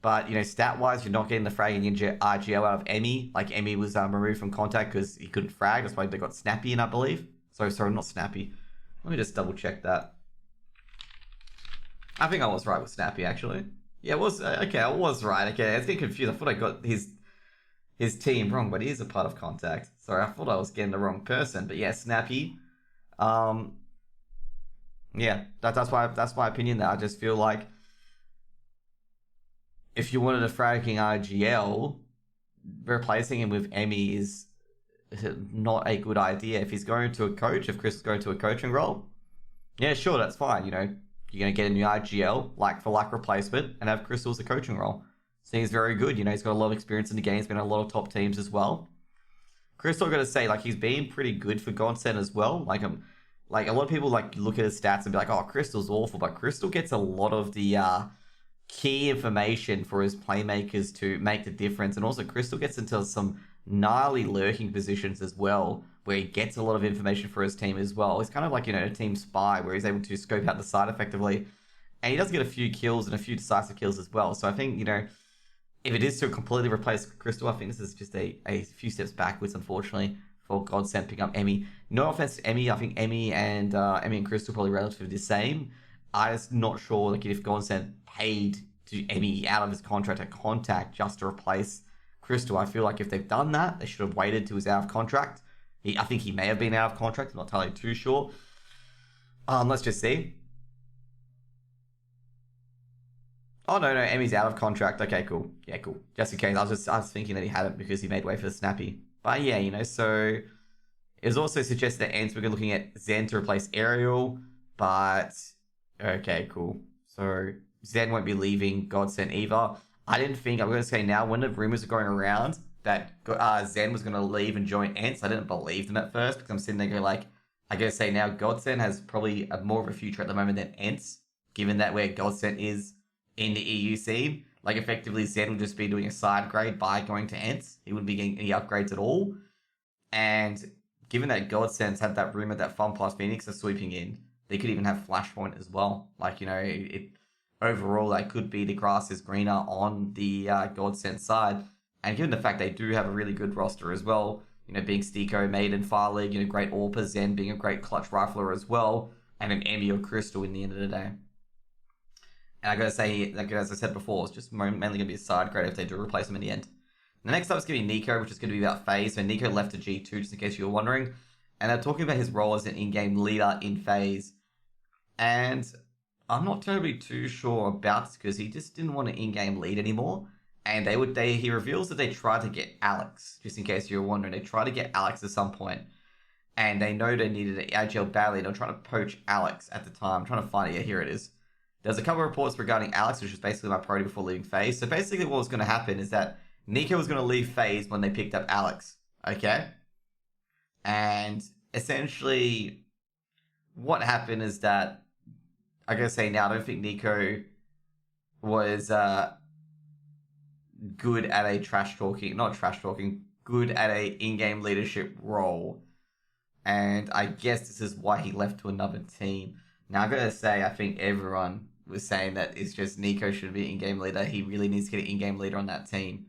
But, stat-wise, you're not getting the fragging IGL out of Emmy. Like, Emmy was removed from contact because he couldn't frag. That's why they got Snappy in, I believe. Sorry, not Snappy. Let me just double-check that. I think I was right with Snappy, actually. Yeah, it was. Okay, I was right. Okay, I was getting confused. I thought I got his team wrong, but he is a part of contact. Sorry, I thought I was getting the wrong person. But yeah, Snappy. Yeah, that's my opinion there. I just feel like if you wanted a fragging IGL, replacing him with Emmy is not a good idea. If he's going to a coach, if Chris is going to a coaching role, yeah, sure, that's fine. You you're going to get a new IGL, like for like replacement, and have Crystal as a coaching role. So he's very good. You know, he's got a lot of experience in the game. He's been on a lot of top teams as well. Crystal, I got to say, like, he's been pretty good for Godsend as well. Like, a lot of people like look at his stats and be like, "Oh, Crystal's awful," but Crystal gets a lot of the key information for his playmakers to make the difference, and also Crystal gets into some gnarly lurking positions as well, where he gets a lot of information for his team as well. He's kind of like, you know, a team spy where he's able to scope out the side effectively, and he does get a few kills and a few decisive kills as well. So I think, you know, if it is to completely replace Crystal, I think this is just a few steps backwards, unfortunately, for Godsend picking up Emmy. No offense to Emmy, I think Emmy and Crystal probably relatively the same. I'm just not sure like if Godsend paid to Emmy out of his contract at contact just to replace Crystal. I feel like if they've done that, they should have waited till he's out of contract. I think he may have been out of contract. I'm not entirely too sure. Let's just see. Oh, no, Emmy's out of contract. Okay, cool. Yeah, cool. Just in case. I was thinking that he hadn't because he made way for the Snappy. But yeah, you know, so it was also suggested that Ents were looking at Zen to replace Ariel, but okay, cool. So Zen won't be leaving Godsend either. I didn't think, I'm going to say now, when the rumors are going around that Zen was going to leave and join Ents, I didn't believe them at first because I'm sitting there going like, I got to say now, Godsend has probably more of a future at the moment than Ents, given that where Godsend is in the EU scene. Like, effectively, Zen would just be doing a side grade by going to Ents. He wouldn't be getting any upgrades at all. And given that Godsend's had that rumor that Fun Plus Phoenix are sweeping in, they could even have Flashpoint as well. Like, you know, overall, that could be the grass is greener on the Godsend side. And given the fact they do have a really good roster as well, you know, being Stiko, Maiden, Fire League, you know, great Orpa, Zen being a great clutch rifler as well, and an Emmy or Crystal in the end of the day. And I gotta say, like, as I said before, it's just mainly gonna be a side grade if they do replace him in the end. The next up is gonna be Nico, which is gonna be about FaZe. So Nico left to G2, just in case you were wondering. And they're talking about his role as an in-game leader in FaZe. And I'm not terribly too sure about this because he just didn't want an in-game lead anymore. And he reveals that they tried to get Alex, just in case you were wondering. They tried to get Alex at some point. And they know they needed an IGL badly. They're trying to poach Alex at the time. I'm trying to find it. Yeah, here it is. There's a couple of reports regarding Alex, which was basically my priority before leaving FaZe. So basically what was going to happen is that Nico was going to leave FaZe when they picked up Alex. Okay? And essentially what happened is that, I gotta say now, I don't think Nico was good at a good at a in-game leadership role. And I guess this is why he left to another team. Now, I gotta say, I think everyone was saying that it's just Nico should be in-game leader. He really needs to get an in-game leader on that team.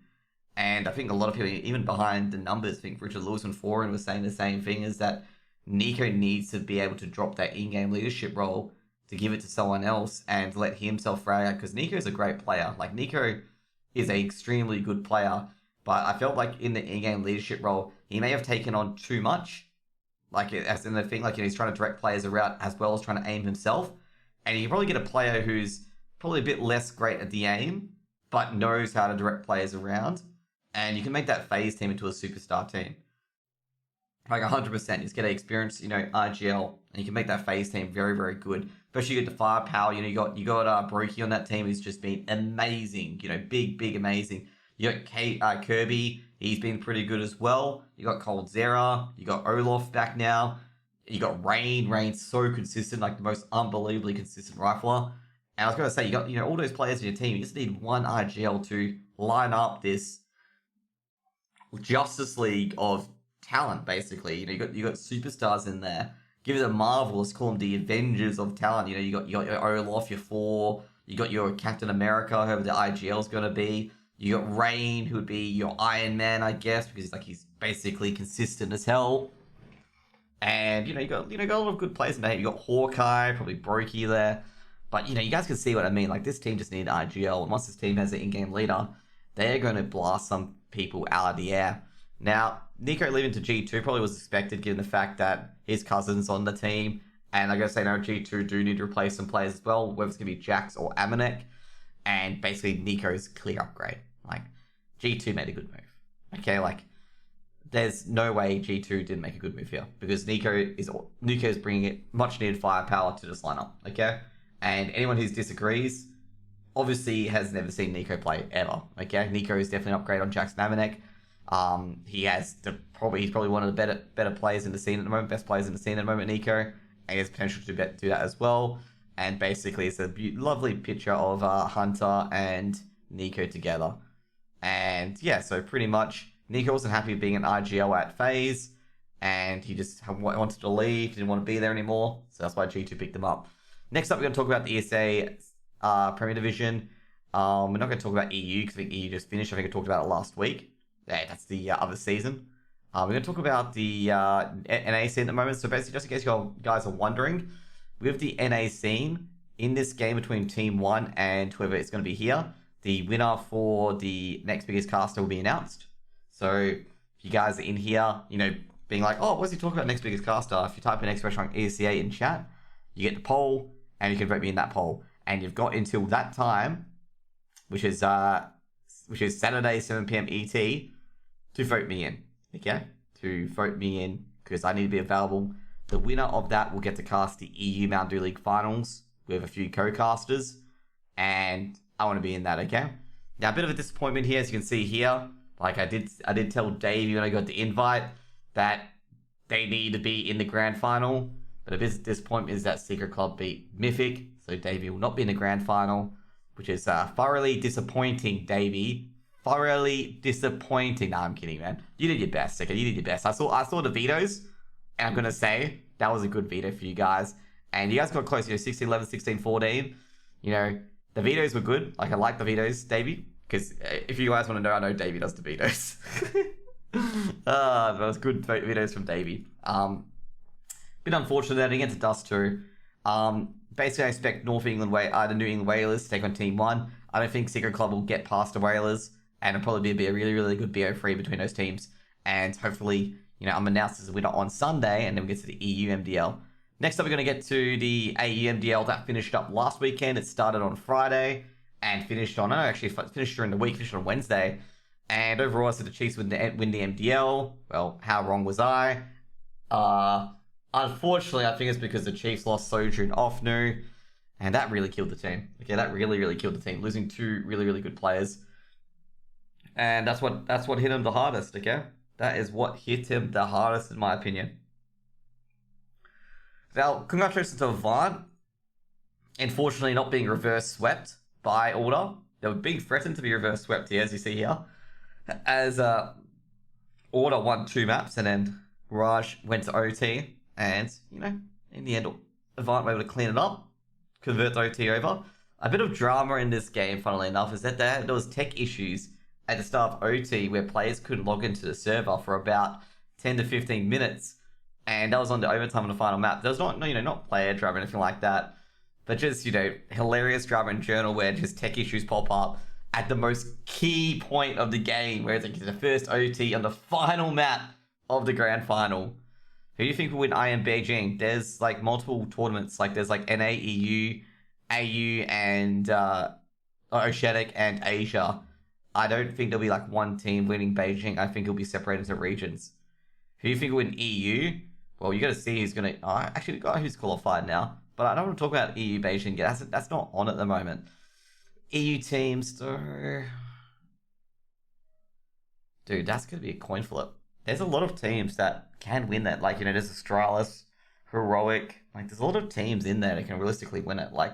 And I think a lot of people, even behind the numbers, I think Richard Lewis and Thorin was saying the same thing, is that Nico needs to be able to drop that in-game leadership role to give it to someone else and let himself fray out, because Nico is a great player. Like, Nico is an extremely good player, but I felt like in the in-game leadership role, he may have taken on too much. Like, as in the thing, like, you know, he's trying to direct players around as well as trying to aim himself. And you can probably get a player who's probably a bit less great at the aim, but knows how to direct players around. And you can make that FaZe team into a superstar team. Like, 100%. You just get an experienced, you know, RGL, and you can make that FaZe team very, very good. Especially you get the firepower. You know, you got Brokey on that team, who's just been amazing. You know, big, amazing. You got Kirby. He's been pretty good as well. You got Cold Zera. You got Olaf back now. You got Rain. Rain's so consistent, like the most unbelievably consistent rifler. And I was going to say, you got, you know, all those players in your team. You just need one RGL to line up this Justice League of talent, basically. You know, you got superstars in there. Give it a Marvel. Let's call them the Avengers of talent. You know, you got your Olaf, your Thor. You got your Captain America, whoever the IGL is going to be. You got Rain, who would be your Iron Man, I guess, because he's basically consistent as hell. And you got a lot of good players in there. You got Hawkeye, probably Brokey there. But you guys can see what I mean. Like, this team just needed IGL, and once this team has an in-game leader, they're going to blast some people out of the air. Now, Nico leaving to G2 probably was expected, given the fact that his cousin's on the team. And I gotta say, now G2 do need to replace some players as well, whether it's gonna be Jax or Amanek. And basically, Nico's clear upgrade. Like, G2 made a good move. Okay, like, there's no way G2 didn't make a good move here, because Nico is bringing it much needed firepower to this lineup. Okay, And anyone who disagrees, obviously has never seen Nico play ever. Okay, Nico is definitely an upgrade on Jackson Amanek. He's probably one of the better players in the scene at the moment, best players in the scene at the moment, Nico, and he has potential to do that as well. And basically, it's a lovely picture of Hunter and Nico together. And yeah, so pretty much Nico wasn't happy with being an IGL at FaZe, and he just wanted to leave, didn't want to be there anymore. So that's why G2 picked him up. Next up, we're going to talk about the ESA Premier Division. We're not going to talk about EU because I think EU just finished. I think I talked about it last week. Yeah, that's the other season. We're going to talk about the NA scene at the moment. So basically, just in case you guys are wondering, with the NA scene, in this game between Team 1 and whoever is going to be here, the winner for the next biggest caster will be announced. So if you guys are in here, being like, oh, what's he talking about next biggest caster? If you type in next restaurant ESCA in chat, you get the poll, and you can vote me in that poll. And you've got until that time, which is Saturday, 7 p.m. ET, to vote me in. Okay? To vote me in, because I need to be available. The winner of that will get to cast the EU Mountain Dew League Finals with a few co-casters. And I want to be in that, okay? Now, a bit of a disappointment here, as you can see here. Like, I did tell Davey when I got the invite that they need to be in the grand final. But a bit of disappointment is that Secret Club beat Mythic. So Davey will not be in the grand final, which is thoroughly disappointing, Davey. Thoroughly disappointing. Nah, I'm kidding, man. You did your best, okay? You did your best. I saw the vetoes, and I'm going to say that was a good veto for you guys. And you guys got close, 16-11, 16-14. The vetoes were good. Like, I like the vetoes, Davey. Because if you guys want to know, I know Davey does the vetoes. That was good vetoes from Davey. Bit unfortunate that against Dust 2. Basically, I expect the New England Whalers to take on Team 1. I don't think Secret Club will get past the Whalers, and it'll probably be a really, really good BO3 between those teams. And hopefully, I'm announced as a winner on Sunday, and then we get to the EU MDL. Next up, we're going to get to the AU MDL. That finished up last weekend. It started on Friday and finished during the week, finished on Wednesday. And overall, I said the Chiefs win the MDL. Well, how wrong was I? Unfortunately, I think it's because the Chiefs lost Soju and Ofnu, and that really killed the team. Okay, that really, really killed the team, losing two really, really good players. And that's what hit him the hardest, okay? That is what hit him the hardest, in my opinion. Now, congratulations to Avant. Unfortunately, not being reverse swept by Order. They were being threatened to be reverse swept here, as you see here. As Order won 2 maps, and then Raj went to OT. And, in the end, Avant were able to clean it up, convert the OT over. A bit of drama in this game, funnily enough, is that there was tech issues at the start of OT where players couldn't log into the server for about 10 to 15 minutes. And that was on the overtime on the final map. There was not player drama or anything like that, but just, hilarious drama in Journal where just tech issues pop up at the most key point of the game, where it's like the first OT on the final map of the grand final. Who do you think will win IM Beijing? There's like multiple tournaments. Like there's like NA, EU, AU, and Oceanic and Asia. I don't think there'll be like one team winning Beijing. I think it'll be separated into regions. Who do you think will win EU? Well, you got to see who's going to... actually, the guy who's qualified now. But I don't want to talk about EU Beijing yet. That's not on at the moment. EU teams... Dude, that's going to be a coin flip. There's a lot of teams that can win that. Like, there's Astralis, Heroic. Like, there's a lot of teams in there that can realistically win it. Like,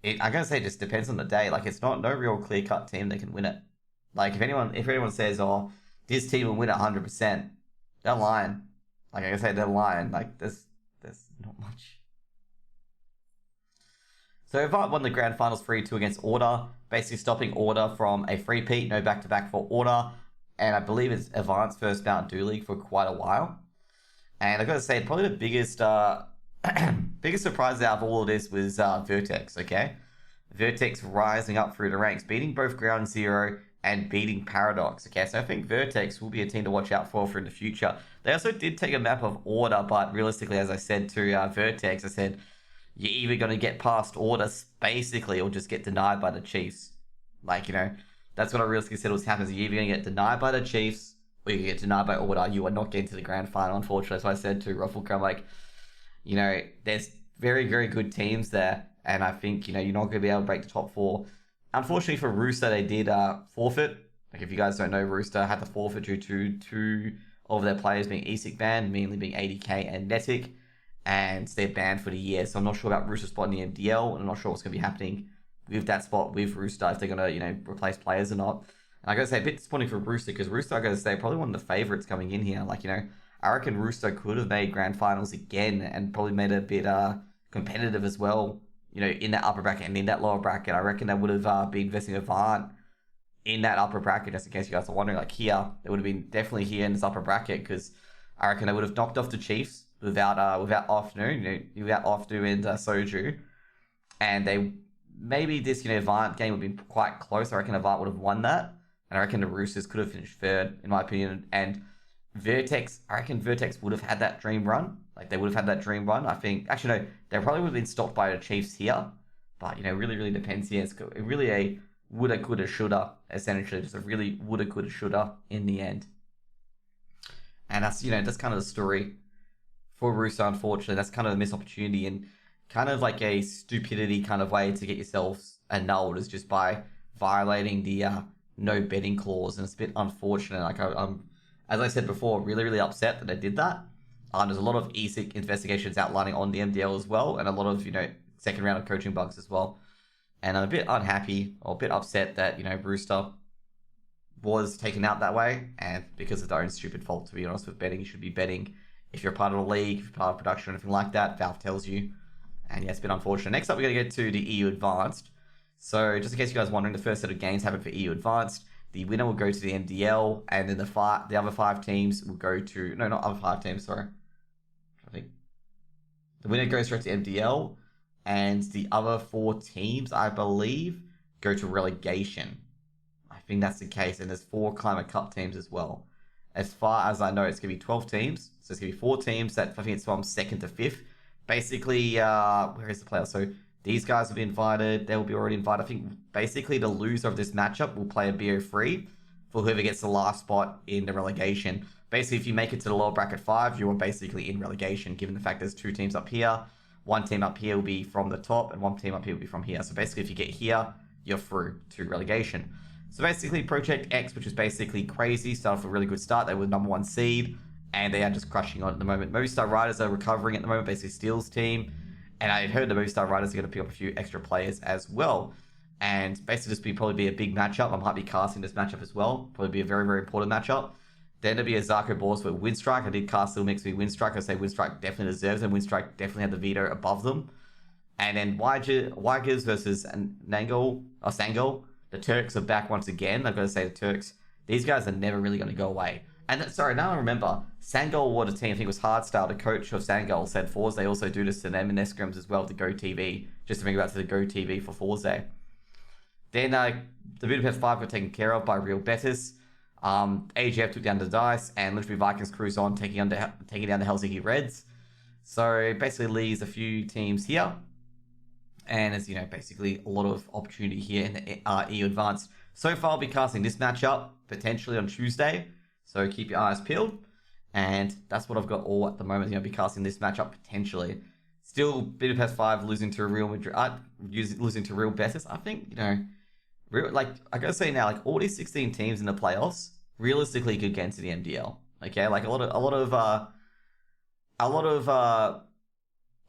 I'm going to say it just depends on the day. Like, it's no real clear-cut team that can win it. Like, if anyone says, oh, this team will win it 100%, they're lying. Like I say, they're lying. Like, there's not much. So Avant won the grand finals 3-2 against Order, basically stopping Order from a three-peat, no back-to-back for Order. And I believe it's Avant's first Mountain Dew League for quite a while. And I've got to say, probably the biggest surprise out of all of this was Vertex, okay? Vertex rising up through the ranks, beating both Ground Zero and beating Paradox, okay? So I think Vertex will be a team to watch out for in the future. They also did take a map of Order, but realistically, as I said to Vertex, I said, you're either going to get past Order, basically, or just get denied by the Chiefs. Like, that's what I realistically said was happening. You're either going to get denied by the Chiefs, or you can get denied by Order. You are not getting to the grand final, unfortunately. That's what I said to Rufflecrum. Like, there's very, very good teams there. And I think, you're not going to be able to break the top four. Unfortunately for Rooster, they did forfeit. Like, if you guys don't know, Rooster had to forfeit due to two of their players being ESIC banned, mainly being ADK and Netic, and they're banned for the year. So I'm not sure about Rooster's spot in the MDL, and I'm not sure what's going to be happening with that spot with Rooster, if they're going to, replace players or not. And I got to say, a bit disappointing for Rooster, because Rooster, I got to say, probably one of the favorites coming in here. Like, I reckon Rooster could have made grand finals again, and probably made it a bit competitive as well, in that upper bracket and in that lower bracket. I reckon they would have been investing Avant in that upper bracket, just in case you guys are wondering. Like, here, they would have been definitely here in this upper bracket, because I reckon they would have knocked off the Chiefs without Ofnu, without Ofnu and Soju. And they, maybe this, Avant game would have been quite close. I reckon Avant would have won that. And I reckon the Roosters could have finished third, in my opinion. And Vertex, I reckon Vertex would have had that dream run. Like, they would have had that dream run. I think, actually, no, they probably would have been stopped by the Chiefs here. But, really, really depends here. It's really a woulda, coulda, shoulda, essentially. Just a really woulda, coulda, shoulda in the end. And that's, that's kind of the story for Rooster, unfortunately. That's kind of a missed opportunity, and kind of like a stupidity kind of way to get yourselves annulled, is just by violating the no betting clause. And it's a bit unfortunate. Like, I'm, as I said before, really, really upset that they did that. There's a lot of ESIC investigations outlining on the MDL as well, and a lot of, second round of coaching bugs as well. And I'm a bit unhappy, or a bit upset that, Rooster was taken out that way, and because of their own stupid fault, to be honest. With betting, you should be betting if you're part of the league, if you're part of production or anything like that. Valve tells you. And yeah, it's a bit unfortunate. Next up, we're going to get to the EU Advanced. So just in case you guys are wondering, the first set of games happened for EU Advanced. The winner will go to the MDL, and then the other 5 teams will go to... No, not other 5 teams, sorry. I think the winner goes straight to MDL, and the other 4 teams, I believe, go to relegation. I think that's the case, and there's 4 Climate Cup teams as well. As far as I know, it's going to be 12 teams. So it's going to be 4 teams that, I think it's from 2nd to 5th. Basically, where is the player? So these guys will be invited. They will be already invited. I think basically the loser of this matchup will play a BO3 for whoever gets the last spot in the relegation. Basically, if you make it to the lower bracket 5, you are basically in relegation, given the fact there's 2 teams up here. 1 team up here will be from the top, and 1 team up here will be from here. So basically, if you get here, you're through to relegation. So basically, Project X, which is basically crazy, started off a really good start. They were number 1 seed, and they are just crushing on at the moment. Movistar Riders are recovering at the moment, basically Steel's team. And I heard the Movistar Riders are going to pick up a few extra players as well. And basically just probably be a big matchup. I might be casting this matchup as well. Probably be a very, very important matchup. Then there'll be a Zarko Boars with Windstrike. I did cast Little Mix with Windstrike. I say Windstrike definitely deserves it. Windstrike definitely had the veto above them. And then Wygers versus Nangol, or Sangol. The Turks are back once again. I've got to say the Turks, these guys are never really going to go away. And sorry, now I remember, Sangol won a team, I think it was Hardstyle, the coach of Sangol, said Forza, they also do this to them in their scrims as well, to Go TV, just to bring it back to the Go TV for Forza. Then the Budapest 5 got taken care of by Real Betis. AGF took down the Dice, and literally Vikings cruise on, taking down the Helsinki Reds. So it basically leaves a few teams here. And as basically a lot of opportunity here in the EU Advanced. So far, I'll be casting this matchup potentially on Tuesday. So keep your eyes peeled. And that's what I've got all at the moment. I'll be casting this matchup potentially. Still, Budapest 5 losing to Real Madrid, losing to Real Betis. I think, like I gotta say now, like all these 16 teams in the playoffs realistically could get into the MDL. Okay, like a lot of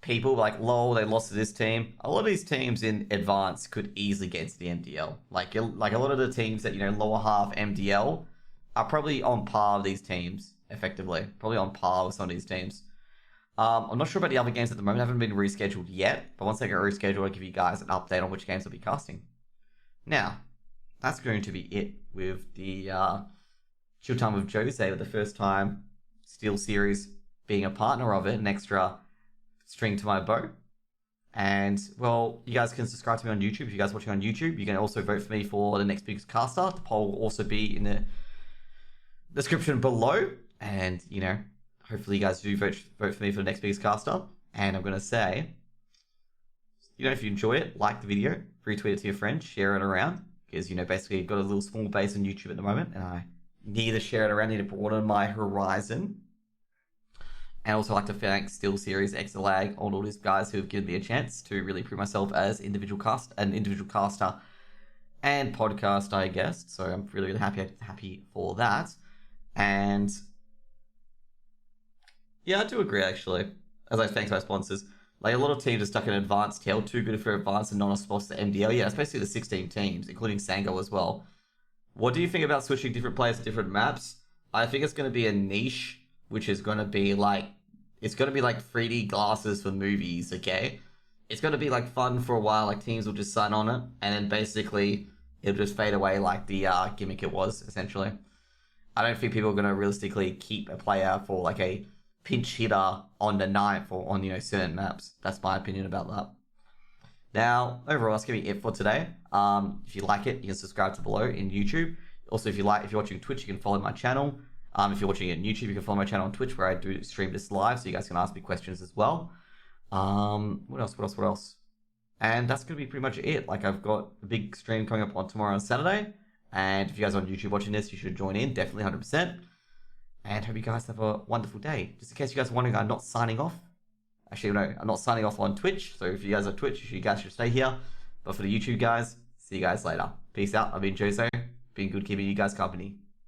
people like, lol, they lost to this team. A lot of these teams in advance could easily get into the MDL. Like a lot of the teams that lower half MDL are probably on par with these teams. Effectively, probably on par with some of these teams. I'm not sure about the other games at the moment. They haven't been rescheduled yet, but once they get rescheduled, I'll give you guys an update on which games I'll be casting. Now, that's going to be it with the Chilltime with Jose, with the first time Steel Series being a partner of it, an extra string to my bow. And, well, you guys can subscribe to me on YouTube. If you guys are watching on YouTube, you can also vote for me for the next biggest caster. The poll will also be in the description below. And, hopefully you guys do vote for me for the next biggest caster. And I'm going to say, if you enjoy it, like the video, retweet it to your friends, share it around. Because, basically I've got a little small base on YouTube at the moment. And I need to share it around, need to broaden my horizon. And also like to thank Still Series, Exitlag, all these guys who have given me a chance to really prove myself as an individual caster and podcaster, I guess. So I'm really, really happy for that. And yeah, I do agree actually. As I thank my sponsors. Like a lot of teams are stuck in advanced tail, too good for advanced and not a sponsor to MDL. Yeah, especially the 16 teams, including Sango as well. What do you think about switching different players to different maps? I think it's going to be a niche, which is going to be like, it's going to be like 3D glasses for movies, okay? It's going to be like fun for a while, like teams will just sign on it, and then basically it'll just fade away like the gimmick it was, essentially. I don't think people are going to realistically keep a player for like a pinch hitter on the ninth or on, you know, certain maps. That's my opinion about that. Now, overall, that's going to be it for today. If you like it, you can subscribe to below in YouTube. Also, if you're watching Twitch, you can follow my channel. If you're watching it on YouTube, you can follow my channel on Twitch, where I do stream this live, so you guys can ask me questions as well. What else? And that's going to be pretty much it. Like, I've got a big stream coming up on tomorrow on Saturday. And if you guys are on YouTube watching this, you should join in, definitely 100%. And hope you guys have a wonderful day. Just in case you guys are wondering, I'm not signing off. Actually, no, I'm not signing off on Twitch. So if you guys are Twitch, you guys should stay here. But for the YouTube guys, see you guys later. Peace out. I've been Jose. Been good keeping you guys company.